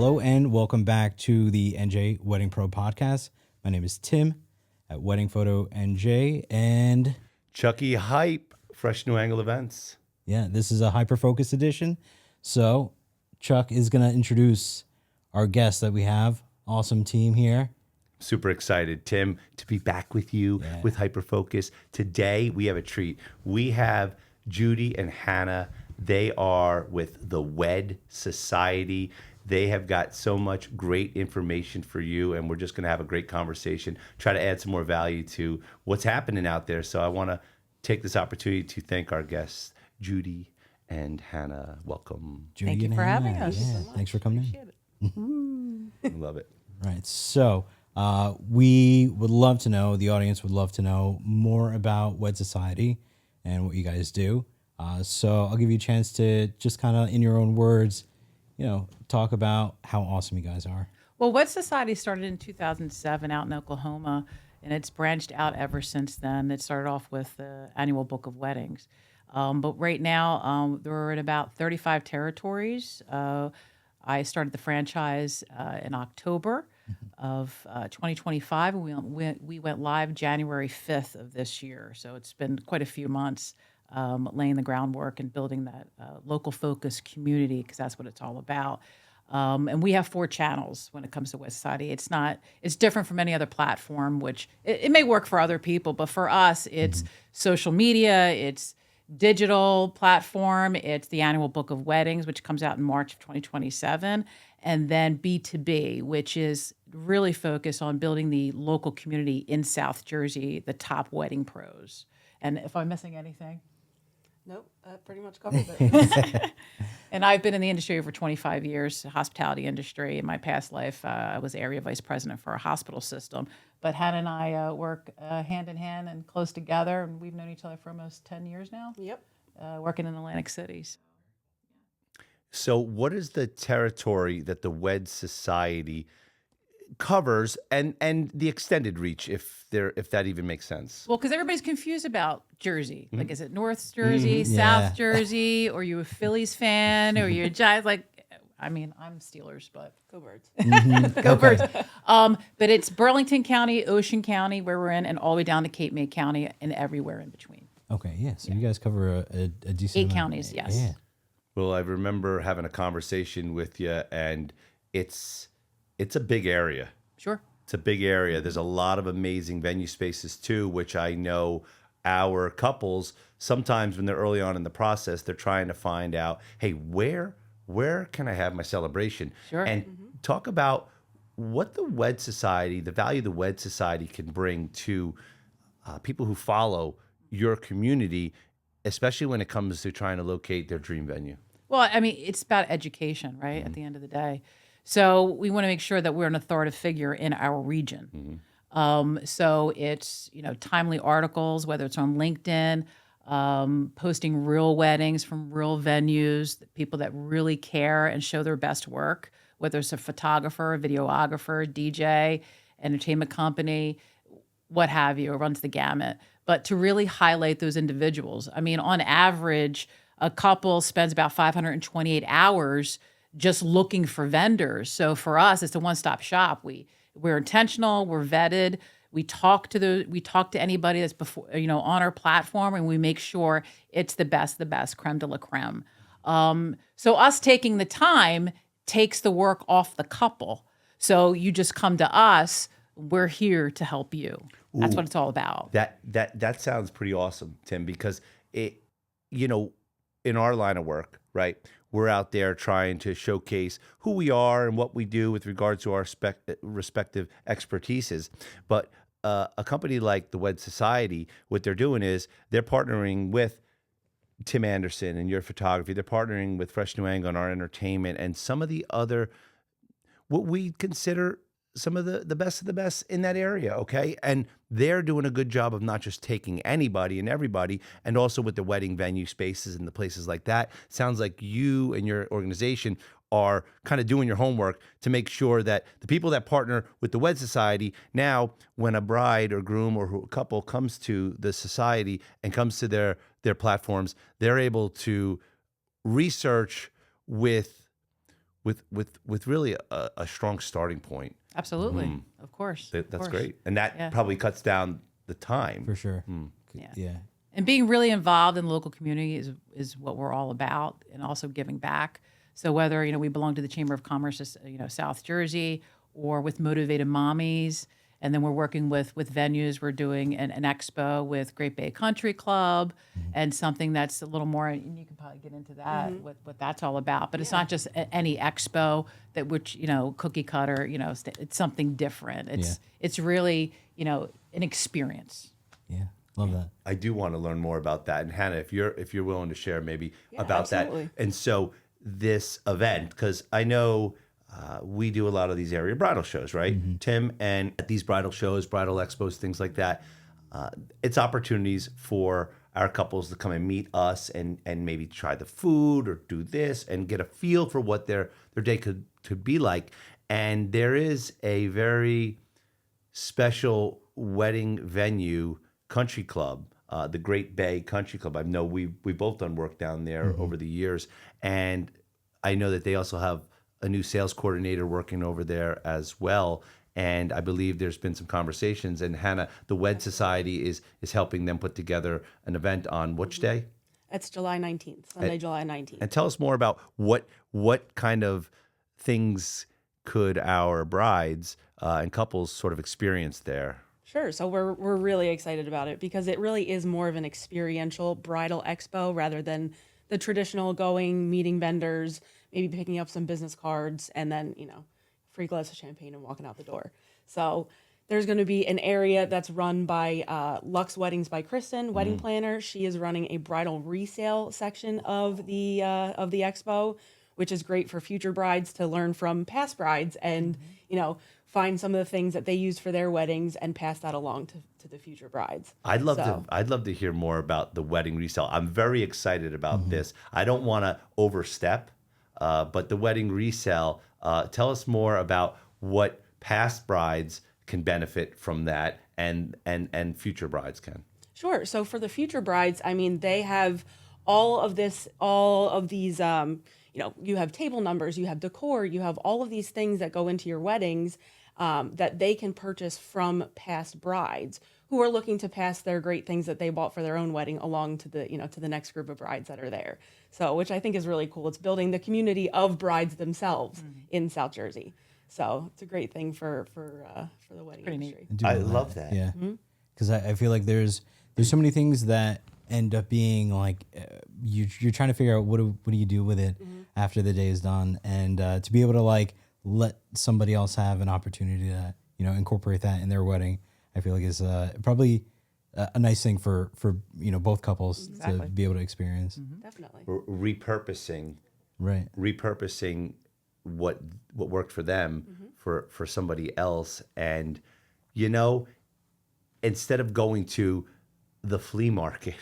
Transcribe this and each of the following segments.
Hello and welcome back to the NJ Wedding Pro podcast. My name is Tim at Wedding Photo NJ, and Chuckie Hype, Fresh New Angle Events. yeah, this is a hyper-focused edition. So Chuck is going to introduce our guest that we have. Awesome team here. Super excited, Tim, to be back with you with Hyperfocus. Today, we have a treat. We have Judy and Hannah. They are with the Wed Society. They have got so much great information for you, and we're just going to have a great conversation, try to add some more value to what's happening out there. So I want to take this opportunity to thank our guests, Judy and Hannah. Welcome. Judy Thank you and for having Hannah. us. Yeah, So much. thanks for coming in. Love it. Right. So we would love to know, the audience would love to know more about Wed Society and what you guys do. So I'll give you a chance to just kind of, in your own words, talk about how awesome you guys are. Well, Wed Society started in 2007 out in Oklahoma, and it's branched out ever since then. It started off with the annual book of weddings. But right now, we're in about 35 territories. I started the franchise in October of 2025. We went live January 5th of this year. So it's been quite a few months laying the groundwork and building that local focus community, because that's what it's all about. And we have 4 channels when it comes to Wed Society. It's different from any other platform, which it may work for other people, but for us, it's social media, it's digital platform, it's the annual book of weddings, which comes out in March of 2027, and then B2B, which is really focused on building the local community in South Jersey, the top wedding pros. And if I'm missing anything? Nope, that pretty much covers it. And I've been in the industry over 25 years, hospitality industry. In my past life, I was area vice president for a hospital system. But Hannah and I work hand in hand and close together, and we've known each other for almost 10 years now. Yep. Working in Atlantic City. So what is the territory that the Wed Society covers, and the extended reach, if that even makes sense? Well, because everybody's confused about Jersey. Like, is it North Jersey, South Jersey, or you a Phillies fan, or you're a Giants? Like, I mean, I'm Steelers, but Go Birds. go Birds. But it's Burlington County, Ocean County, where we're in, and all the way down to Cape May County and everywhere in between. Okay, yeah. So you guys cover a decent 8 amount. counties, yes. Yeah. Well, I remember having a conversation with you, and it's a big area. Sure. It's a big area. There's a lot of amazing venue spaces too, which I know our couples, sometimes when they're early on in the process, they're trying to find out, hey, where can I have my celebration? Sure. And talk about what the Wed Society, the value the Wed Society can bring to people who follow your community, especially when it comes to trying to locate their dream venue. Well, I mean, it's about education, right, at the end of the day. So we want to make sure that we're an authoritative figure in our region. So it's, timely articles, whether it's on LinkedIn, posting real weddings from real venues, people that really care and show their best work, whether it's a photographer, a videographer, DJ, entertainment company, what have you, it runs the gamut. But to really highlight those individuals. I mean, on average, a couple spends about 528 hours just looking for vendors. So for us, it's a one-stop shop. We're intentional, we're vetted. We talk to anybody that's on our platform, and we make sure it's the best, creme de la creme. So us taking the time takes the work off the couple. So you just come to us. We're here to help you. That's what it's all about. That sounds pretty awesome, Tim, because in our line of work, right, we're out there trying to showcase who we are and what we do with regards to our respective expertises. But a company like the Wed Society, what they're doing is they're partnering with Tim Anderson and your photography. They're partnering with Fresh New Angle on our entertainment and some of the other, what we consider some of the best of the best in that area, okay? And they're doing a good job of not just taking anybody and everybody, and also with the wedding venue spaces and the places like that. Sounds like you and your organization are kind of doing your homework to make sure that the people that partner with the Wed Society, now when a bride or groom or a couple comes to the society and comes to their platforms, they're able to research with with really a strong starting point. Absolutely. Of course. That's course. great, and that Yeah. probably cuts down the time. For sure. Yeah. Yeah. And being really involved in the local community is what we're all about, and also giving back. So whether we belong to the Chamber of Commerce, South Jersey, or with Motivated Mommies, and then we're working with venues. We're doing an expo with Great Bay Country Club, and something that's a little more. And you can probably get into that what that's all about. But it's not just any expo that cookie cutter. It's something different. It's really an experience. Yeah. Love that. I do want to learn more about that. And Hannah, if you're willing to share maybe about absolutely. that. And so this event, because I know we do a lot of these area bridal shows, right, Tim? And at these bridal shows, bridal expos, things like that, it's opportunities for our couples to come and meet us and maybe try the food or do this and get a feel for what their day could be like. And there is a very special wedding venue, country club, the Great Bay Country Club. I know we both done work down there over the years, and I know that they also have a new sales coordinator working over there as well. And I believe there's been some conversations. And Hannah, the Wed Society is helping them put together an event on which day? It's July 19th, Sunday, July 19th. And tell us more about what kind of things could our brides and couples sort of experience there. Sure. So we're really excited about it because it really is more of an experiential bridal expo rather than the traditional going, meeting vendors, maybe picking up some business cards, and then, free glass of champagne and walking out the door. So there's going to be an area that's run by Lux Weddings by Kristen, wedding planner. She is running a bridal resale section of the expo, which is great for future brides to learn from past brides and, find some of the things that they use for their weddings and pass that along to the future brides. I'd love to hear more about the wedding resale. I'm very excited about this. I don't want to overstep, but the wedding resale, tell us more about what past brides can benefit from that and future brides can. Sure. So for the future brides, they have all of these, you have table numbers, you have decor, you have all of these things that go into your weddings that they can purchase from past brides who are looking to pass their great things that they bought for their own wedding along to the next group of brides that are there. So, which I think is really cool. It's building the community of brides themselves in South Jersey. So it's a great thing for the wedding industry. I love that. Yeah. Because I feel like there's so many things that end up being like you're trying to figure out what do you do with it after the day is done, and to be able to like let somebody else have an opportunity to incorporate that in their wedding, I feel like is probably a nice thing for both couples to be able to experience. Definitely. Repurposing what worked for them for somebody else, and instead of going to the flea market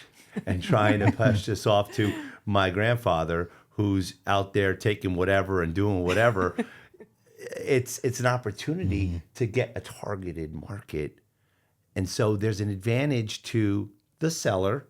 and trying to push this off to my grandfather who's out there taking whatever and doing whatever, it's an opportunity to get a targeted market. And so there's an advantage to the seller,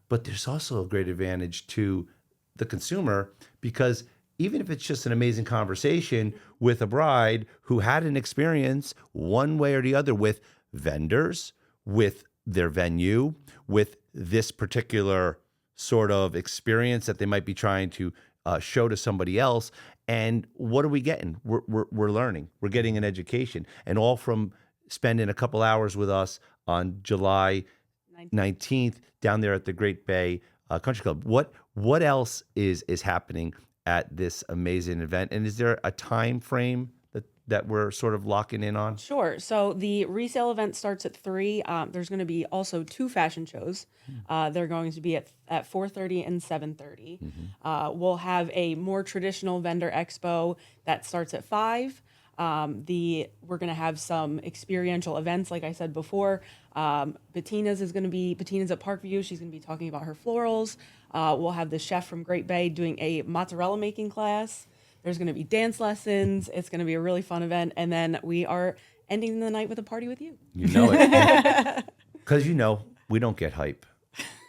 but there's also a great advantage to the consumer, because even if it's just an amazing conversation with a bride who had an experience one way or the other with vendors, with their venue, with this particular sort of experience that they might be trying to show to somebody else. And what are we getting? We're learning. We're getting an education, and all from spending a couple hours with us on July 19th down there at the Great Bay Country Club. What else is happening at this amazing event? And is there a time frame that we're sort of locking in on? Sure. So the resale event starts at 3. There's going to be also 2 fashion shows. They're going to be at 4:30 and 7:30. We'll have a more traditional vendor expo that starts at 5. We're going to have some experiential events, like I said before. Bettina's at Parkview. She's going to be talking about her florals. We'll have the chef from Great Bay doing a mozzarella making class. There's going to be dance lessons. It's going to be a really fun event. And then we are ending the night with a party with you. You know it. Because we don't get hype.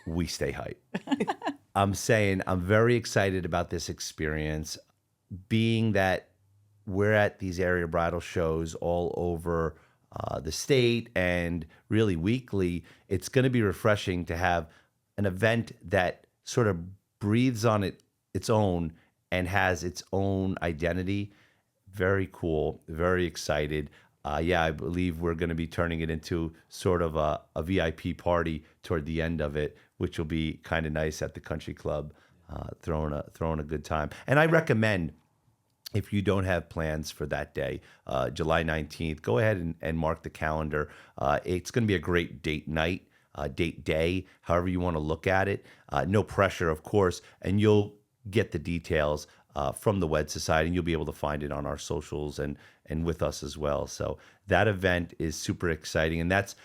We stay hype. I'm saying I'm very excited about this experience. being that we're at these area bridal shows all over the state and really weekly, it's going to be refreshing to have an event that sort of breathes on its own and has its own identity. Very cool. Very excited. Yeah, I believe we're going to be turning it into sort of a VIP party toward the end of it, which will be kind of nice at the country club, throwing a good time. And I recommend, if you don't have plans for that day, July 19th, go ahead and mark the calendar. It's going to be a great date night, date day, however you want to look at it. No pressure, of course, and you'll get the details from the Wed Society, and you'll be able to find it on our socials and with us as well. So that event is super exciting, and that's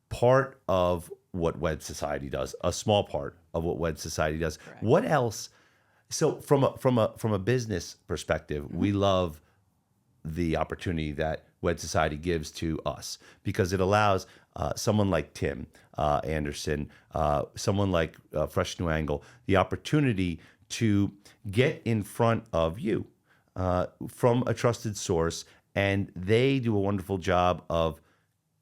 part of what Wed Society does, a small part of what Wed Society does. Correct. What else? So from a business perspective, we love the opportunity that Wed Society gives to us because it allows someone like Tim Anderson, someone like Fresh New Angle, the opportunity to get in front of you from a trusted source, and they do a wonderful job of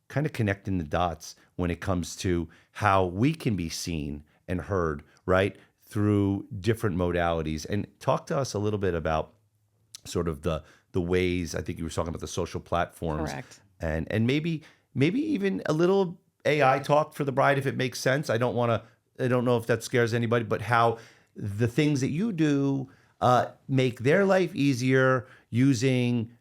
kind of connecting the dots when it comes to how we can be seen and heard, right, through different modalities. And talk to us a little bit about sort of the ways. I think you were talking about the social platforms. Correct. And maybe even a little AI talk for the bride if it makes sense. I don't know if that scares anybody, but how the things that you do make their life easier using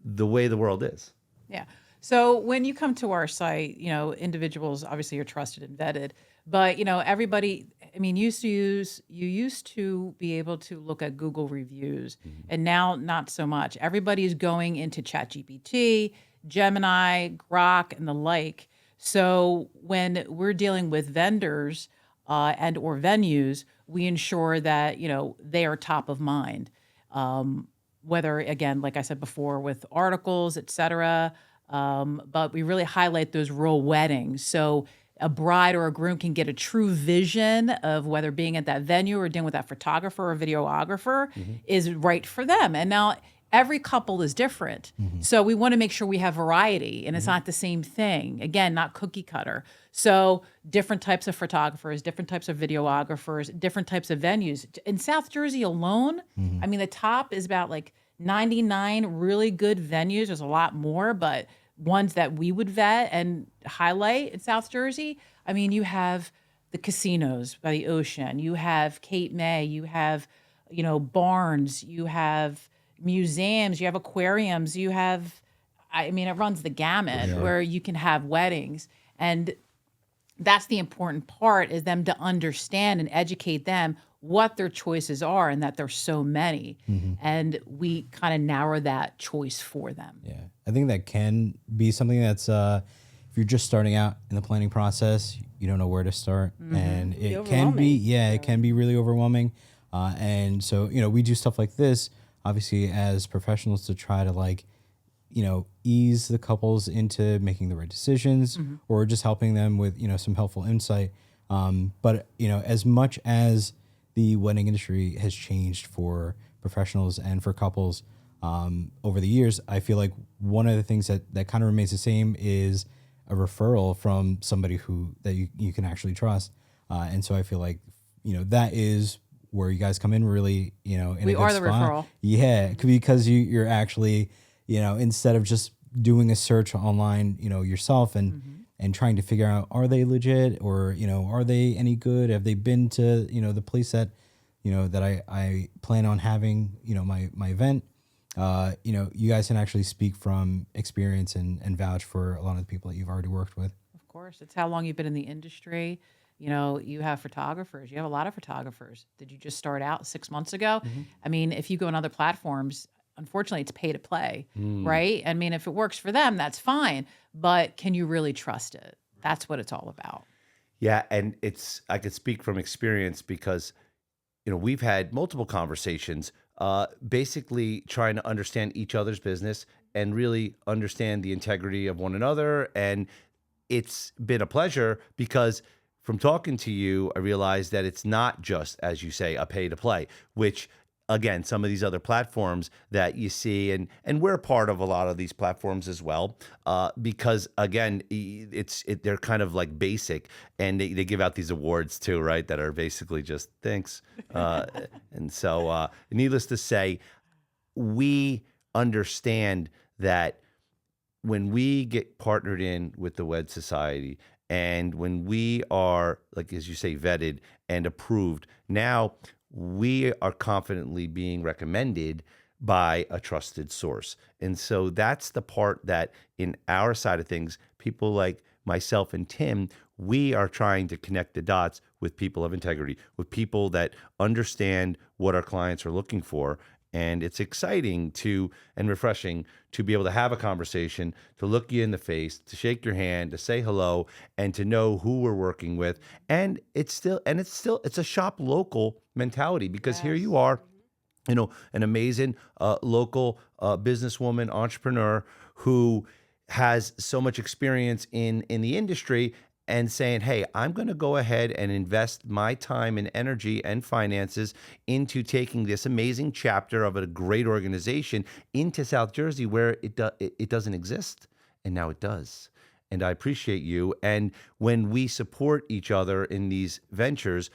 the way the world is. Yeah. So when you come to our site, individuals obviously are trusted and vetted, but everybody, you used to be able to look at Google reviews, and now not so much. Everybody is going into ChatGPT, Gemini, Grok, and the like. So when we're dealing with vendors and or venues, we ensure that they are top of mind. Whether, again, like I said before, with articles, et cetera, but we really highlight those real weddings. So a bride or a groom can get a true vision of whether being at that venue or dealing with that photographer or videographer is right for them. And now every couple is different. So we want to make sure we have variety and it's not the same thing. Again, not cookie cutter. So different types of photographers, different types of videographers, different types of venues. In South Jersey alone, the top is about like 99 really good venues. There's a lot more, but ones that we would vet and highlight in South Jersey. You have the casinos by the ocean. You have Cape May. You have, barns. You have museums. You have aquariums. You have, it runs the gamut where you can have weddings. And that's the important part, is them to understand and educate them what their choices are and that there's so many. And we kind of narrow that choice for them. Yeah. I think that can be something that's, if you're just starting out in the planning process, you don't know where to start. And it can be, it can be really overwhelming. And so, we do stuff like this, obviously, as professionals to try to ease the couples into making the right decisions or just helping them with, some helpful insight. But, as much as the wedding industry has changed for professionals and for couples over the years, I feel like one of the things that kind of remains the same is a referral from somebody that you can actually trust. And so I feel like, that is where you guys come in really, in we a good are the spot. referral. Yeah, because you're actually, instead of just doing a search online, yourself and trying to figure out, are they legit or, are they any good? Have they been to, the place that, that I plan on having, my event? You guys can actually speak from experience and vouch for a lot of the people that you've already worked with. Of course. It's how long you've been in the industry. You have photographers. You have a lot of photographers. Did you just start out 6 months ago? If you go on other platforms, unfortunately, it's pay to play, right? If it works for them, that's fine. But can you really trust it? That's what it's all about. Yeah, and I could speak from experience because, we've had multiple conversations, basically trying to understand each other's business and really understand the integrity of one another. And it's been a pleasure because from talking to you, I realized that it's not just, as you say, a pay to play, which again, some of these other platforms that you see, and we're part of a lot of these platforms as well, because again, they're kind of like basic, and they give out these awards too, right? That are basically just thanks, and so needless to say, we understand that when we get partnered in with the Wed Society, and when we are, like as you say, vetted and approved, now we are confidently being recommended by a trusted source. And so that's the part that in our side of things, people like myself and Tim, we are trying to connect the dots with people of integrity, with people that understand what our clients are looking for. And it's exciting and refreshing to be able to have a conversation, to look you in the face, to shake your hand, to say hello, and to know who we're working with. And it's a shop local mentality, because here you are, an amazing local businesswoman, entrepreneur who has so much experience in the industry, and saying, hey, I'm going to go ahead and invest my time and energy and finances into taking this amazing chapter of a great organization into South Jersey, where it doesn't exist, and now it does. And I appreciate you. And when we support each other in these ventures,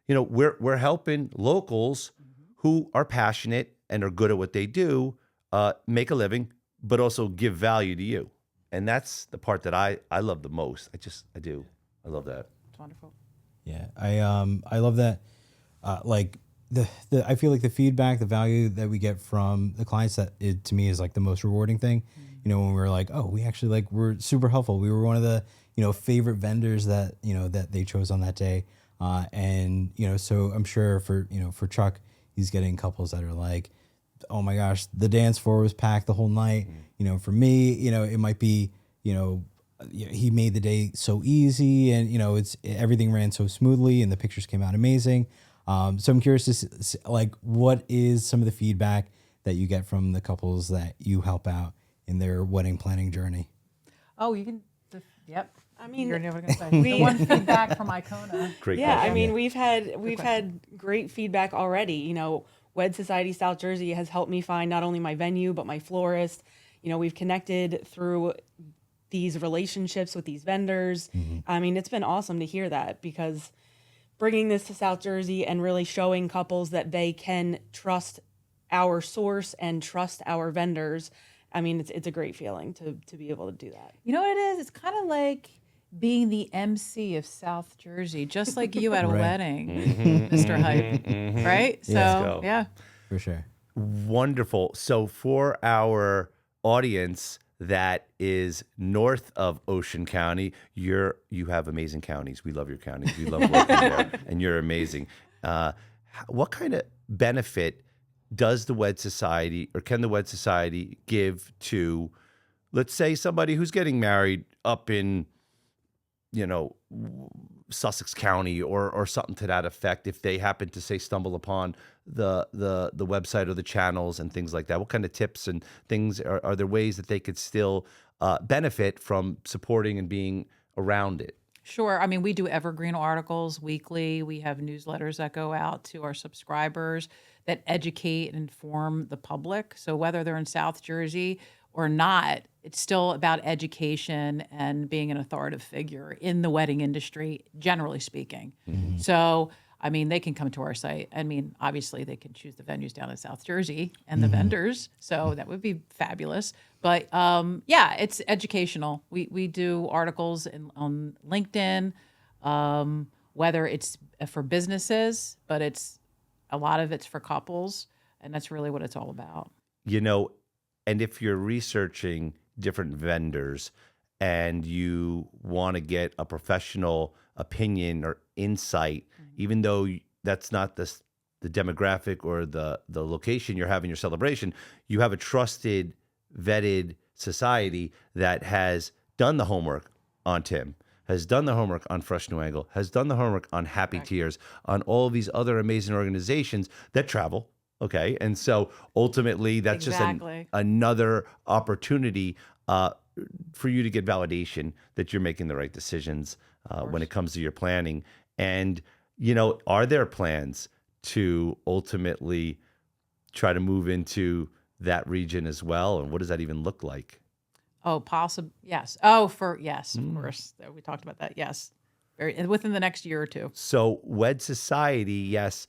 we're helping locals who are passionate and are good at what they do, make a living, but also give value to you. And that's the part that I love the most. I do. I love that. It's wonderful. Yeah, I love that. Like I feel like the feedback, the value that we get from the clients, that to me is like the most rewarding thing. When we're like, oh, we actually we're super helpful. We were one of the favorite vendors that that they chose on that day, and so I'm sure for Chuck, he's getting couples that are like, oh my gosh, the dance floor was packed the whole night. For me, it might be, he made the day so easy, and everything ran so smoothly, and the pictures came out amazing. So I'm curious to what is some of the feedback that you get from the couples that you help out in their wedding planning journey? Oh, you can. Yep. I mean, You're never gonna say the one feedback from Icona. Great yeah, question. I mean, we've had great feedback already. Wed Society South Jersey has helped me find not only my venue, but my florist. We've connected through these relationships with these vendors. I mean, it's been awesome to hear that, because bringing this to South Jersey and really showing couples that they can trust our source and trust our vendors. I mean, it's a great feeling to be able to do that. You know what it is? It's kind of like being the MC of South Jersey, just like you at a Right. wedding, Mr. Hype, right? So, Let's go. yeah. For sure. Wonderful. So for our audience that is north of Ocean County, you have amazing counties. We love your counties. We love working there, and you're amazing. What kind of benefit does the Wed Society, or can the Wed Society give to, let's say, somebody who's getting married up in, Sussex County or something to that effect, if they happen to, say, stumble upon the website or the channels and things like that? What kind of tips and things are there ways that they could still benefit from supporting and being around it? Sure. I mean, we do evergreen articles weekly. We have newsletters that go out to our subscribers that educate and inform the public. So whether they're in South Jersey or not, it's still about education and being an authoritative figure in the wedding industry, generally speaking. So, I mean, they can come to our site. I mean, obviously, they can choose the venues down in South Jersey and the vendors. So that would be fabulous. But yeah, it's educational. We do articles on LinkedIn, whether it's for businesses, but a lot of it's for couples. And that's really what it's all about. And if you're researching different vendors and you want to get a professional opinion or insight, even though that's not the demographic or the location you're having your celebration, you have a trusted, vetted society that has done the homework on Tim, has done the homework on Fresh New Angle, has done the homework on Happy Tears, on all these other amazing organizations that travel. Okay. And so ultimately that's Exactly. just another opportunity for you to get validation that you're making the right decisions when it comes to your planning. And, are there plans to ultimately try to move into that region as well? And what does that even look like? Oh, possible. Yes. Oh, yes, of course. We talked about that. Yes. Within the next year or two. So Wed Society, yes,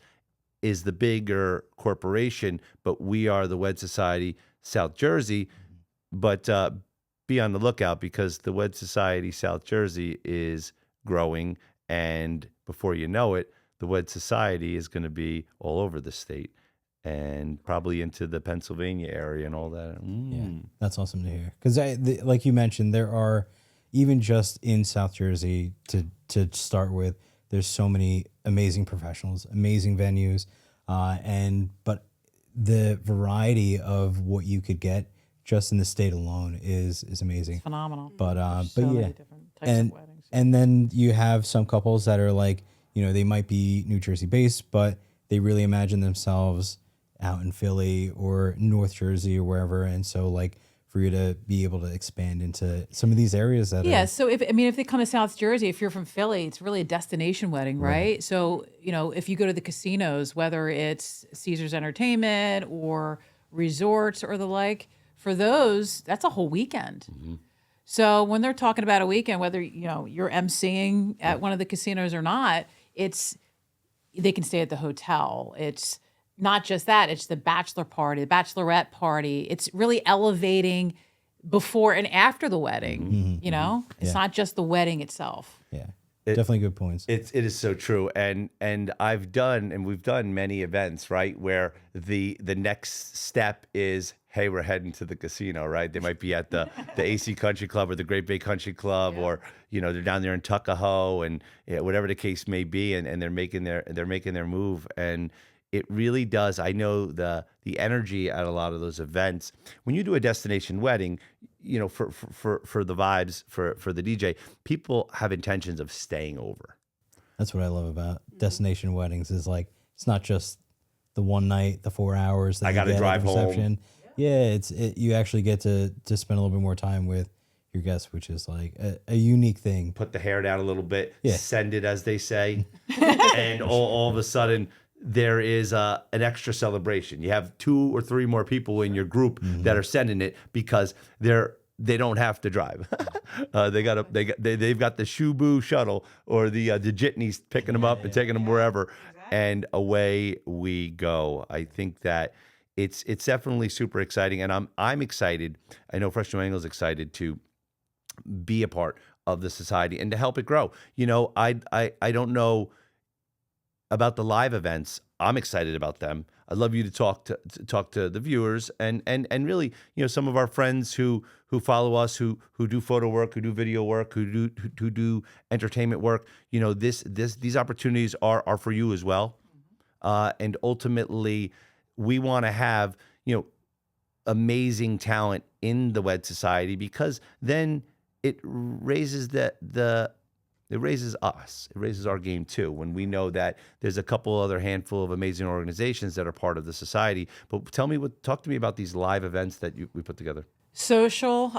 is the bigger corporation, but we are the Wed Society South Jersey. But be on the lookout, because the Wed Society South Jersey is growing, and before you know it, the Wed Society is going to be all over the state and probably into the Pennsylvania area and all that. Yeah, that's awesome to hear. Because like you mentioned, there are, even just in South Jersey to start with, there's so many amazing professionals, amazing venues, but the variety of what you could get just in the state alone is amazing. Phenomenal. But So yeah, many different types of weddings. and then you have some couples that are like, they might be New Jersey based, but they really imagine themselves out in Philly or North Jersey or wherever. And so like for you to be able to expand into some of these areas that Yeah. are, So if they come to South Jersey, if you're from Philly, it's really a destination wedding, right? So, if you go to the casinos, whether it's Caesars Entertainment or resorts or the like, for those, that's a whole weekend. So when they're talking about a weekend, whether, you're emceeing at one of the casinos or not, they can stay at the hotel. It's not just that, it's the bachelor party, the bachelorette party. It's really elevating before and after the wedding, It's not just the wedding itself. yeah, definitely good points. It is so true, and we've done many events, right, where the next step is, hey, we're heading to the casino, right? They might be at the AC Country Club or the Great Bay Country Club, or they're down there in Tuckahoe, and whatever the case may be, and they're making their move, and it really does. I know the energy at a lot of those events. When you do a destination wedding, for the vibes, for the DJ, people have intentions of staying over. That's what I love about destination weddings, is like, it's not just the one night, the 4 hours that I you gotta get at drive the home. reception. Yeah, you actually get to spend a little bit more time with your guests, which is like a unique thing. Put the hair down a little bit, Yeah. send it, as they say, and all of a sudden there is an extra celebration. You have 2 or 3 more people in your group that are sending it, because they don't have to drive. They've got the Shubu shuttle or the jitneys picking them up and taking them wherever, and away we go. I think that it's definitely super exciting, and I'm excited. I know Fresh New England's excited to be a part of the society and to help it grow. I don't know about the live events. I'm excited about them. I'd love you to talk to the viewers and really, some of our friends who follow us, who do photo work, who do video work, who do entertainment work. These opportunities are for you as well. And ultimately, we want to have, amazing talent in the Wed Society, because then it raises it raises us. It raises our game too, when we know that there's a couple other handful of amazing organizations that are part of the society. But talk to me about these live events that we put together. Social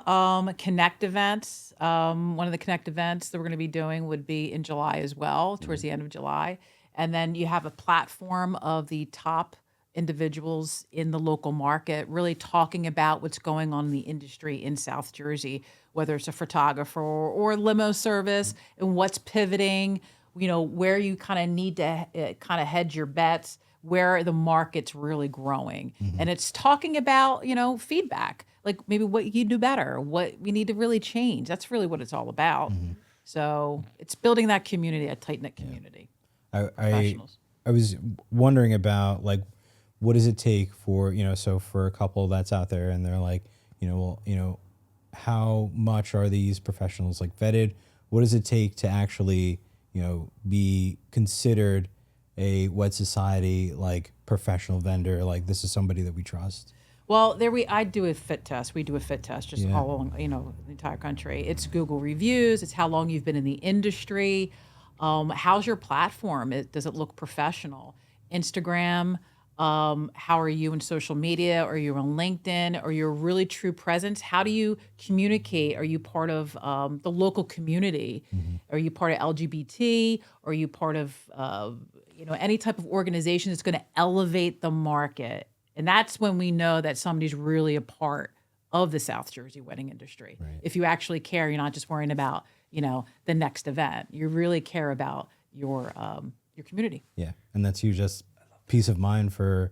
Connect events. One of the Connect events that we're going to be doing would be in July as well, towards the end of July. And then you have a platform of the top individuals in the local market really talking about what's going on in the industry in South Jersey, whether it's a photographer or limo service, and what's pivoting, where you kind of need to kind of hedge your bets, where the market's really growing. And it's talking about, feedback, like maybe what you can do better, what we need to really change. That's really what it's all about. So it's building that community, a tight-knit community. I was wondering about, like, what does it take for, so for a couple that's out there and they're like, how much are these professionals like vetted? What does it take to actually, be considered a Wed Society like professional vendor? Like, this is somebody that we trust. Well, I do a fit test. We do a fit test just all along, the entire country. It's Google reviews. It's how long you've been in the industry. How's your platform? Does it look professional? Instagram. How are you in social media? Are you on LinkedIn? Are you a really true presence? How do you communicate? Are you part of the local community? Are you part of LGBT? Are you part of any type of organization that's going to elevate the market And that's when we know that somebody's really a part of the South Jersey wedding industry. Right. If you actually care, you're not just worrying about, the next event. You really care about your community. Yeah, and that's you just peace of mind for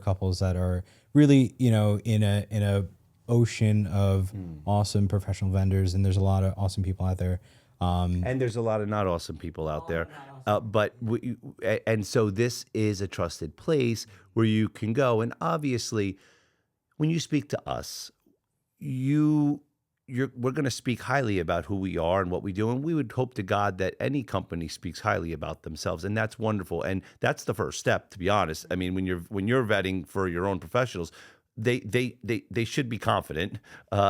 couples that are really in a ocean of awesome professional vendors, and there's a lot of awesome people out there. And there's a lot of not awesome people out there. And so this is a trusted place where you can go. And obviously, when you speak to us, we're going to speak highly about who we are and what we do. And we would hope to God that any company speaks highly about themselves. And that's wonderful. And that's the first step, to be honest. I mean, when you're vetting for your own professionals, they should be confident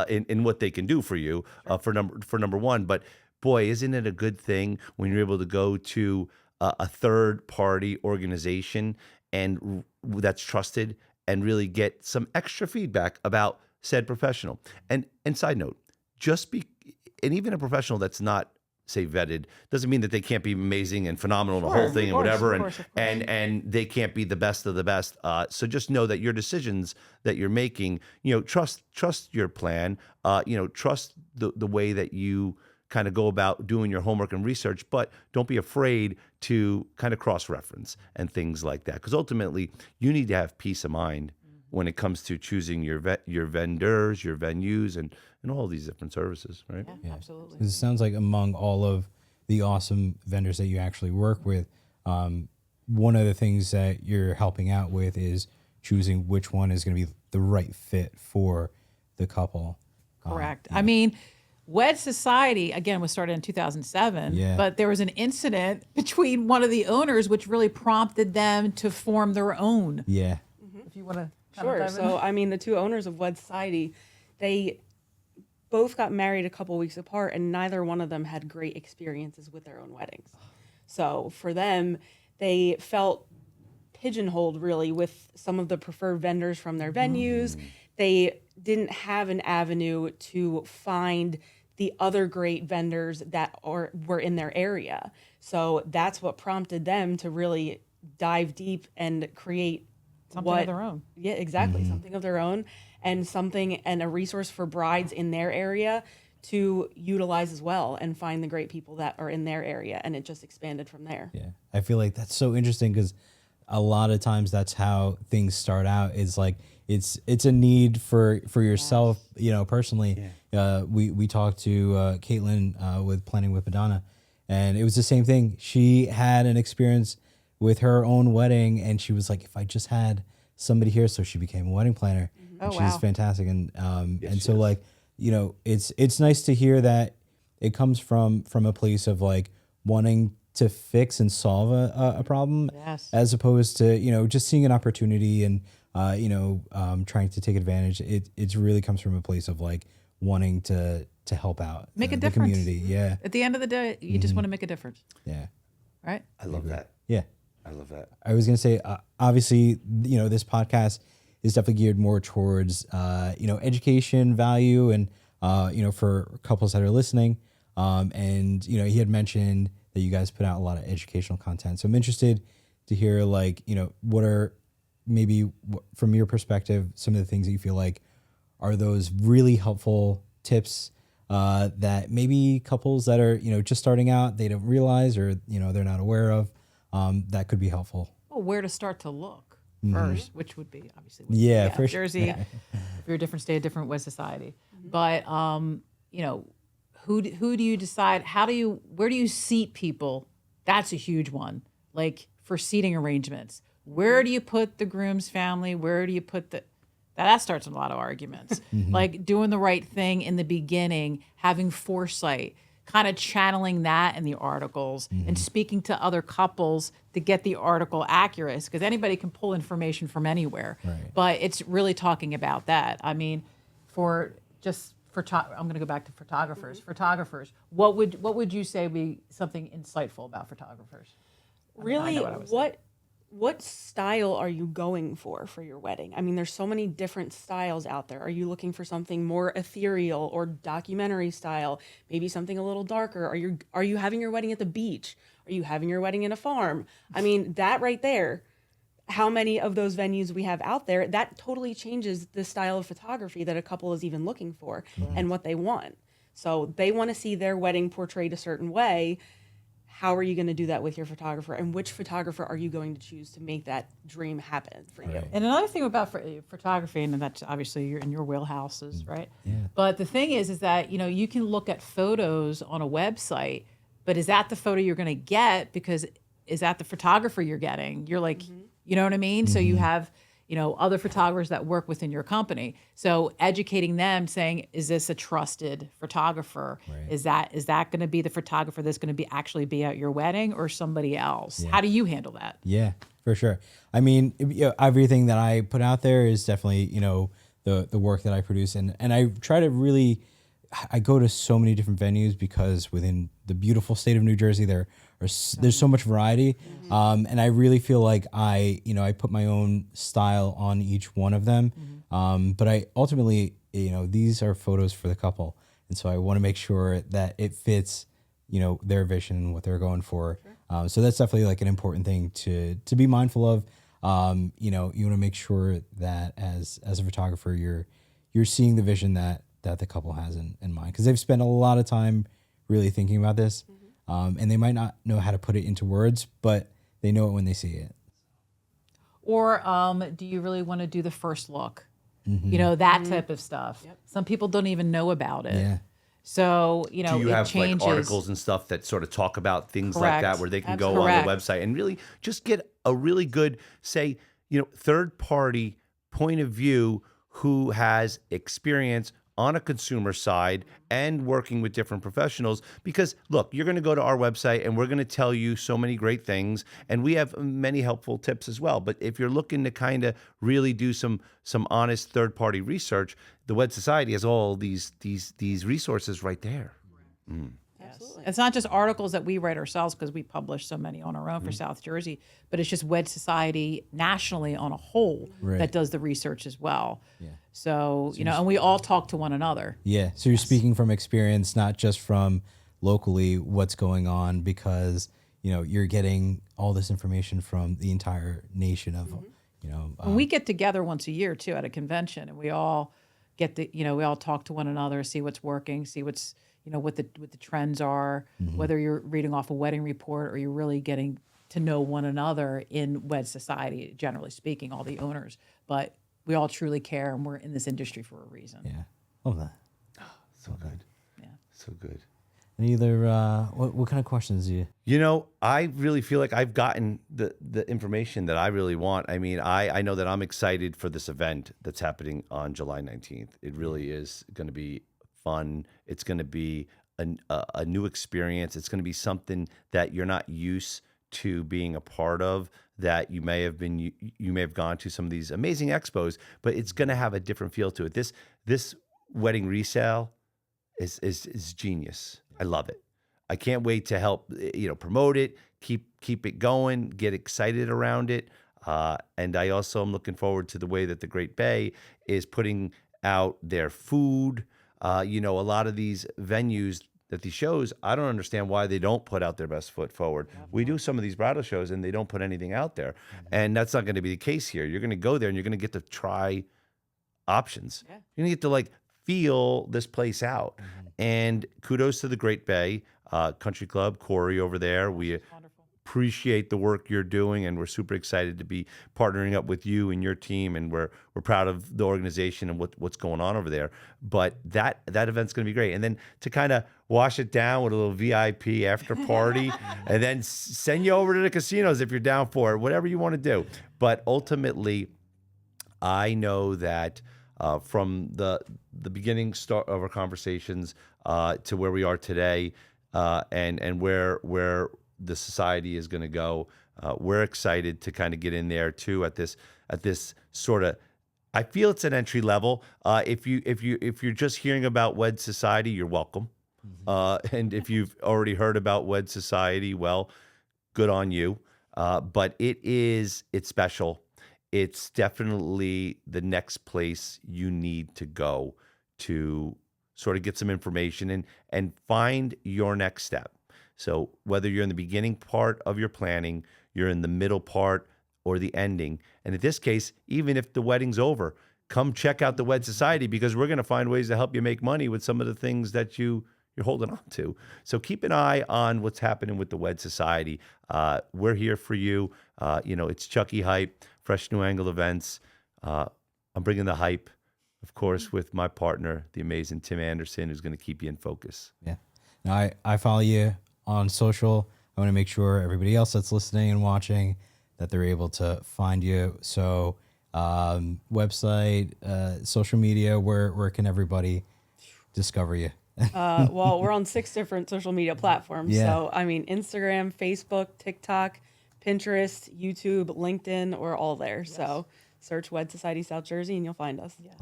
in what they can do for you for number one. But boy, isn't it a good thing when you're able to go to a third party organization and that's trusted and really get some extra feedback about said professional. And side note, and even a professional that's not, say, vetted doesn't mean that they can't be amazing and phenomenal in the whole thing and whatever, and they can't be the best of the best. So just know that your decisions that you're making, trust your plan, trust the way that you kind of go about doing your homework and research, but don't be afraid to kind of cross-reference and things like that. Because ultimately, you need to have peace of mind when it comes to choosing your vendors, your venues, and all these different services, right? Yeah, absolutely. 'Cause it sounds like among all of the awesome vendors that you actually work with, one of the things that you're helping out with is choosing which one is going to be the right fit for the couple. Correct. I mean, Wed Society, again, was started in 2007, Yeah. but there was an incident between one of the owners which really prompted them to form their own. Yeah. If you want to Sure. So, I mean, the two owners of Wed Society, they both got married a couple weeks apart, and neither one of them had great experiences with their own weddings. So for them, they felt pigeonholed really with some of the preferred vendors from their venues. They didn't have an avenue to find the other great vendors that were in their area. So that's what prompted them to really dive deep and create something of their own. Yeah, exactly. Something of their own, and a resource for brides in their area to utilize as well and find the great people that are in their area. And it just expanded from there. Yeah. I feel like that's so interesting because a lot of times that's how things start out. Is like it's a need for yourself, personally. Yeah. We talked to Caitlin with Planning with Madonna, and it was the same thing. She had an experience with her own wedding, and she was like, if I just had somebody here, so she became a wedding planner. Oh, and she's wow. fantastic. And so like, it's nice to hear that it comes from a place of like wanting to fix and solve a problem, Yes. as opposed to, just seeing an opportunity and, trying to take advantage. It really comes from a place of like wanting to help out Make a the difference. community. Yeah. At the end of the day, you just want to make a difference, Yeah. right? I love that. Yeah. I love that. I was going to say, obviously, this podcast is definitely geared more towards, education value and, for couples that are listening. And, he had mentioned that you guys put out a lot of educational content. So I'm interested to hear, like, what are maybe from your perspective, some of the things that you feel like are those really helpful tips that maybe couples that are, just starting out, they don't realize or, they're not aware of. That could be helpful. Well, where to start to look first, which would be obviously Yeah, for sure. Jersey. If you're a different state, a different Wed Society. But who do you decide? Where do you seat people? That's a huge one. Like for seating arrangements, where do you put the groom's family? Where do you put that starts a lot of arguments. Like doing the right thing in the beginning, having foresight, kind of channeling that in the articles and speaking to other couples to get the article accurate, because anybody can pull information from anywhere. Right. But it's really talking about that. I mean, I'm going to go back to photographers. Photographers, what would you say be something insightful about photographers? Really, I know what what style are you going for your wedding? I mean, there's so many different styles out there. Are you looking for something more ethereal or documentary style? Maybe something a little darker? Are you having your wedding at the beach? Are you having your wedding in a farm? I mean, that right there, how many of those venues we have out there, that totally changes the style of photography that a couple is even looking for and what they want. So they want to see their wedding portrayed a certain way. How are you going to do that with your photographer, and which photographer are you going to choose to make that dream happen for you? And another thing about photography, and that's obviously you're in your wheelhouses, right? Yeah. But the thing is that, you know, you can look at photos on a website, but is that the photo you're going to get? Because is that the photographer you're getting? You're like, you know what I mean? So you have, you know, other photographers that work within your company. So educating them, saying, is this a trusted photographer? Right. Is that going to be the photographer that's going to be actually be at your wedding, or somebody else? How do you handle that? Yeah, for sure. I mean, everything that I put out there is definitely, you know, the work that I produce. And I try to really, I go to so many different venues because within the beautiful state of New Jersey, there's so much variety. And I really feel like I put my own style on each one of them. But I ultimately, you know, these are photos for the couple. And so I want to make sure that it fits, you know, their vision and what they're going for. So that's definitely like an important thing to be mindful of. You know, you want to make sure that as a photographer, you're seeing the vision that the couple has in mind, because they've spent a lot of time really thinking about this. And they might not know how to put it into words, but they know it when they see it. Or do you really want to do the first look? You know, that type of stuff. Some people don't even know about it. Yeah. So, you know, Do you it have changes. like articles and stuff that sort of talk about things like Correct. that, where they can go Absolutely. on the website and really just get a really good, say, you know, third party point of view who has experience on a consumer side and working with different professionals? Because look, you're going to go to our website and we're going to tell you so many great things, and we have many helpful tips as well. But if you're looking to kind of really do some honest third party research, the Wed Society has all these resources right there. Absolutely. It's not just articles that we write ourselves, because we publish so many on our own for South Jersey, but it's just Wed Society nationally on a whole that does the research as well. Yeah. So, you know, and we all talk to one another. Yeah. So you're speaking from experience, not just from locally what's going on, because, you know, you're getting all this information from the entire nation of, you know. And we get together once a year too at a convention, and we all we all talk to one another, see what's working, see what's, you know, what the trends are, whether you're reading off a wedding report or you're really getting to know one another in Wed Society, generally speaking, all the owners. But we all truly care, and we're in this industry for a reason. Yeah. Love that. So good. Yeah. So good. And either, what kind of questions do you? You know, I really feel like I've gotten the information that I really want. I mean, I know that I'm excited for this event that's happening on July 19th. It really is going to be fun. It's going to be a new experience. It's going to be something that you're not used to being a part of, that you may have been, you may have gone to some of these amazing expos, but it's going to have a different feel to it. This wedding resale is genius. I love it. I can't wait to help, you know, promote it, keep it going, get excited around it. And I also am looking forward to the way that the Great Bay is putting out their food. You know, a lot of these venues that these shows, I don't understand why they don't put out their best foot forward. We do some of these bridal shows and they don't put anything out there. And that's not going to be the case here. You're going to go there and you're going to get to try options. You're going to get to like feel this place out. And kudos to the Great Bay Country Club, Corey over there. We appreciate the work you're doing, and we're super excited to be partnering up with you and your team, and we're proud of the organization and what's going on over there. But that event's going to be great. And then to kind of wash it down with a little VIP after party and then send you over to the casinos if you're down for it, whatever you want to do. But ultimately, I know that from the beginning start of our conversations to where we are today, and where the society is going to go, we're excited to kind of get in there too at this sort of. I feel it's an entry level. If you're just hearing about Wed Society, you're welcome. And if you've already heard about Wed Society, well, good on you. But it's special. It's definitely the next place you need to go to sort of get some information and find your next step. So whether you're in the beginning part of your planning, you're in the middle part, or the ending. And in this case, even if the wedding's over, come check out the Wed Society, because we're going to find ways to help you make money with some of the things that you're holding on to. So keep an eye on what's happening with the Wed Society. We're here for you. It's Chuckie Hype, Fresh New Angle Events. I'm bringing the hype, of course, with my partner, the amazing Tim Anderson, who's going to keep you in focus. Yeah. Now, I follow you on social. I want to make sure everybody else that's listening and watching that they're able to find you. So website, social media, where can everybody discover you? Well, we're on 6 different social media platforms. Yeah. So, I mean, Instagram, Facebook, TikTok, Pinterest, YouTube, LinkedIn, we're all there. So search Wed Society South Jersey and you'll find us. Yes.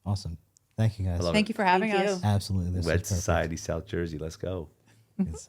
Awesome. Thank you guys. love Thank you for having Thank us. you. Absolutely. This Wed was perfect. Society South Jersey. Let's go. It's